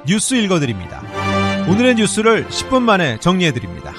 뉴스 읽어드립니다. 오늘의 뉴스를 10분 만에 정리해드립니다.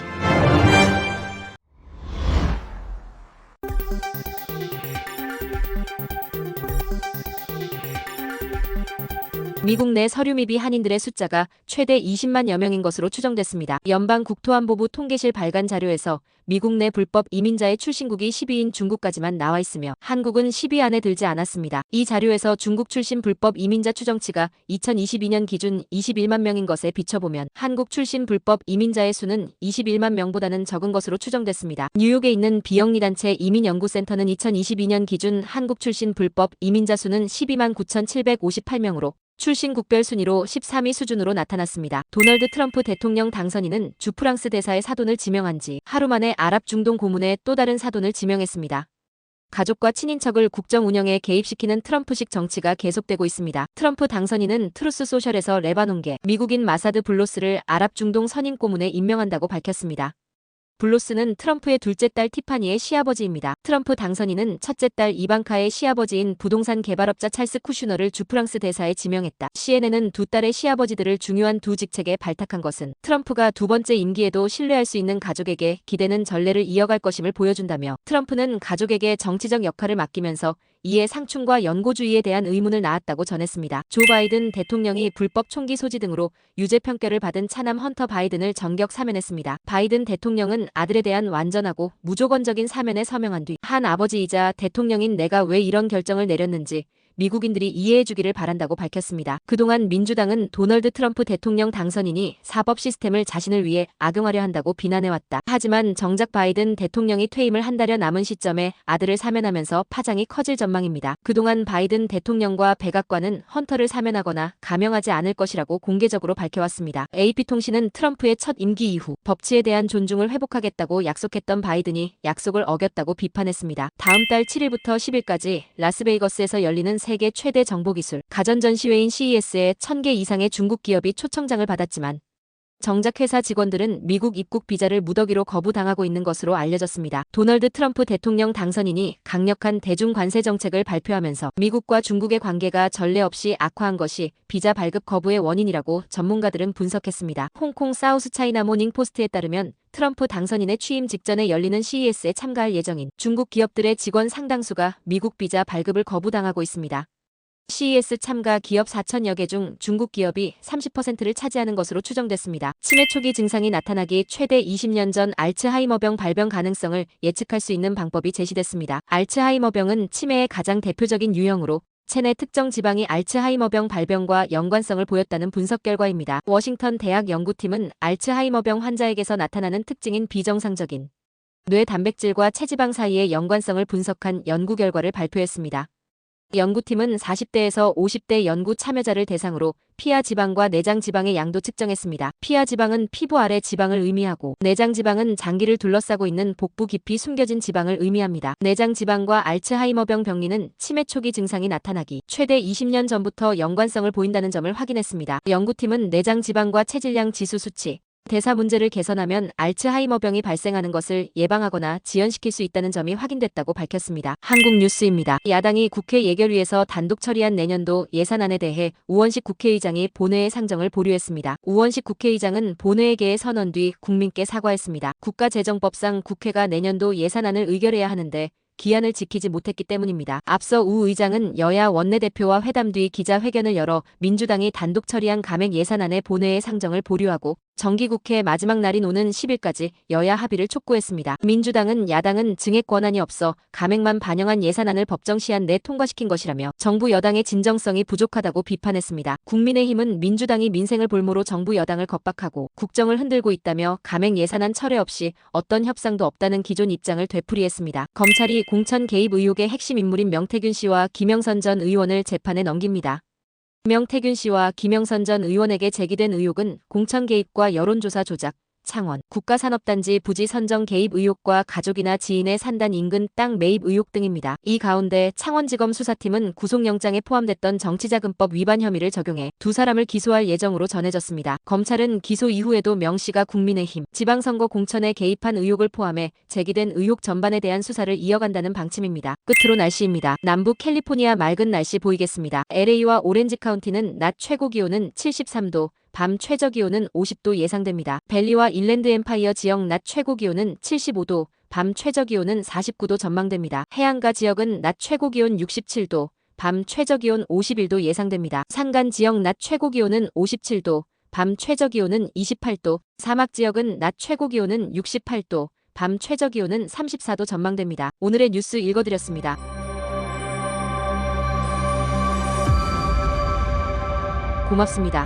미국 내 서류 미비 한인들의 숫자가 최대 20만여 명인 것으로 추정됐습니다. 연방국토안보부 통계실 발간 자료에서 미국 내 불법 이민자의 출신국이 10위인 중국까지만 나와 있으며 한국은 10위 안에 들지 않았습니다. 이 자료에서 중국 출신 불법 이민자 추정치가 2022년 기준 21만 명인 것에 비춰보면 한국 출신 불법 이민자의 수는 21만 명보다는 적은 것으로 추정됐습니다. 뉴욕에 있는 비영리단체 이민연구센터는 2022년 기준 한국 출신 불법 이민자 수는 12만 9,758명으로 출신국별 순위로 13위 수준으로 나타났습니다. 도널드 트럼프 대통령 당선인은 주 프랑스 대사의 사돈을 지명한 지 하루 만에 아랍 중동 고문의 또 다른 사돈을 지명했습니다. 가족과 친인척을 국정 운영에 개입시키는 트럼프식 정치가 계속되고 있습니다. 트럼프 당선인은 트루스 소셜에서 레바논계 미국인 마사드 블로스를 아랍 중동 선임 고문에 임명한다고 밝혔습니다. 블로스는 트럼프의 둘째 딸 티파니의 시아버지입니다. 트럼프 당선인은 첫째 딸 이방카의 시아버지인 부동산 개발업자 찰스 쿠슈너를 주 프랑스 대사에 지명했다. CNN은 두 딸의 시아버지들을 중요한 두 직책에 발탁한 것은 트럼프가 두 번째 임기에도 신뢰할 수 있는 가족에게 기대는 전례를 이어갈 것임을 보여준다며 트럼프는 가족에게 정치적 역할을 맡기면서 이에 상충과 연고주의에 대한 의문을 낳았다고 전했습니다. 조 바이든 대통령이 불법 총기 소지 등으로 유죄 판결을 받은 차남 헌터 바이든을 전격 사면했습니다. 바이든 대통령은 아들에 대한 완전하고 무조건적인 사면에 서명한 뒤 한 아버지이자 대통령인 내가 왜 이런 결정을 내렸는지 미국인들이 이해해주기를 바란다고 밝혔습니다. 그동안 민주당은 도널드 트럼프 대통령 당선인이 사법 시스템을 자신을 위해 악용하려 한다고 비난해왔다. 하지만 정작 바이든 대통령이 퇴임을 한 달여 남은 시점에 아들을 사면하면서 파장이 커질 전망입니다. 그동안 바이든 대통령과 백악관은 헌터를 사면하거나 감형하지 않을 것이라고 공개적으로 밝혀왔습니다. AP통신은 트럼프의 첫 임기 이후 법치에 대한 존중을 회복하겠다고 약속했던 바이든이 약속을 어겼다고 비판했습니다. 다음 달 7일부터 10일까지 라스베이거스에서 열리는 세계 최대 정보기술 가전전시회인 CES에 1000개 이상의 중국 기업이 초청장을 받았지만 정작 회사 직원들은 미국 입국 비자를 무더기로 거부당하고 있는 것으로 알려졌습니다. 도널드 트럼프 대통령 당선인이 강력한 대중 관세 정책을 발표하면서 미국과 중국의 관계가 전례 없이 악화한 것이 비자 발급 거부의 원인이라고 전문가들은 분석했습니다. 홍콩 사우스차이나 모닝포스트에 따르면 트럼프 당선인의 취임 직전에 열리는 CES에 참가할 예정인 중국 기업들의 직원 상당수가 미국 비자 발급을 거부당하고 있습니다. CES 참가 기업 4,000여 개 중 중국 기업이 30%를 차지하는 것으로 추정됐습니다. 치매 초기 증상이 나타나기 최대 20년 전 알츠하이머병 발병 가능성을 예측할 수 있는 방법이 제시됐습니다. 알츠하이머병은 치매의 가장 대표적인 유형으로 체내 특정 지방이 알츠하이머병 발병과 연관성을 보였다는 분석 결과입니다. 워싱턴 대학 연구팀은 알츠하이머병 환자에게서 나타나는 특징인 비정상적인 뇌 단백질과 체지방 사이의 연관성을 분석한 연구 결과를 발표했습니다. 연구팀은 40대에서 50대 연구 참여자를 대상으로 피하 지방과 내장 지방의 양도 측정했습니다. 피하 지방은 피부 아래 지방을 의미하고 내장 지방은 장기를 둘러싸고 있는 복부 깊이 숨겨진 지방을 의미합니다. 내장 지방과 알츠하이머병 병리는 치매 초기 증상이 나타나기 최대 20년 전부터 연관성을 보인다는 점을 확인했습니다. 연구팀은 내장 지방과 체질량 지수 수치, 대사 문제를 개선하면 알츠하이머병이 발생하는 것을 예방하거나 지연시킬 수 있다는 점이 확인됐다고 밝혔습니다. 한국 뉴스입니다. 야당이 국회 예결위에서 단독 처리한 내년도 예산안에 대해 우원식 국회의장이 본회의 상정을 보류했습니다. 우원식 국회의장은 본회의 개의 선언 뒤 국민께 사과했습니다. 국가재정법상 국회가 내년도 예산안을 의결해야 하는데 기한을 지키지 못했기 때문입니다. 앞서 우 의장은 여야 원내대표와 회담 뒤 기자회견을 열어 민주당이 단독 처리한 감액 예산안의 본회의 상정을 보류하고 정기국회 마지막 날인 오는 10일까지 여야 합의를 촉구했습니다. 민주당은 야당은 증액 권한이 없어 감액만 반영한 예산안을 법정 시한 내 통과시킨 것이라며 정부 여당의 진정성이 부족하다고 비판했습니다. 국민의힘은 민주당이 민생을 볼모로 정부 여당을 겁박하고 국정을 흔들고 있다며 감액 예산안 철회 없이 어떤 협상도 없다는 기존 입장을 되풀이했습니다. 검찰이 공천 개입 의혹의 핵심 인물인 명태균 씨와 김영선 전 의원을 재판에 넘깁니다. 명태균 씨와 김영선 전 의원에게 제기된 의혹은 공천 개입과 여론조사 조작, 창원, 국가산업단지 부지 선정 개입 의혹과 가족이나 지인의 산단 인근 땅 매입 의혹 등입니다. 이 가운데 창원지검 수사팀은 구속영장에 포함됐던 정치자금법 위반 혐의를 적용해 두 사람을 기소할 예정으로 전해졌습니다. 검찰은 기소 이후에도 명 씨가 국민의힘, 지방선거 공천에 개입한 의혹을 포함해 제기된 의혹 전반에 대한 수사를 이어간다는 방침입니다. 끝으로 날씨입니다. 남부 캘리포니아 맑은 날씨 보이겠습니다. LA와 오렌지 카운티는 낮 최고 기온은 73도, 밤 최저 기온은 50도 예상됩니다. 벨리와 인랜드 엠파이어 지역 낮 최고 기온은 75도, 밤 최저 기온은 49도 전망됩니다. 해안가 지역은 낮 최고 기온 67도, 밤 최저 기온 51도 예상됩니다. 산간 지역 낮 최고 기온은 57도, 밤 최저 기온은 28도, 사막 지역은 낮 최고 기온은 68도, 밤 최저 기온은 34도 전망됩니다. 오늘의 뉴스 읽어드렸습니다. 고맙습니다.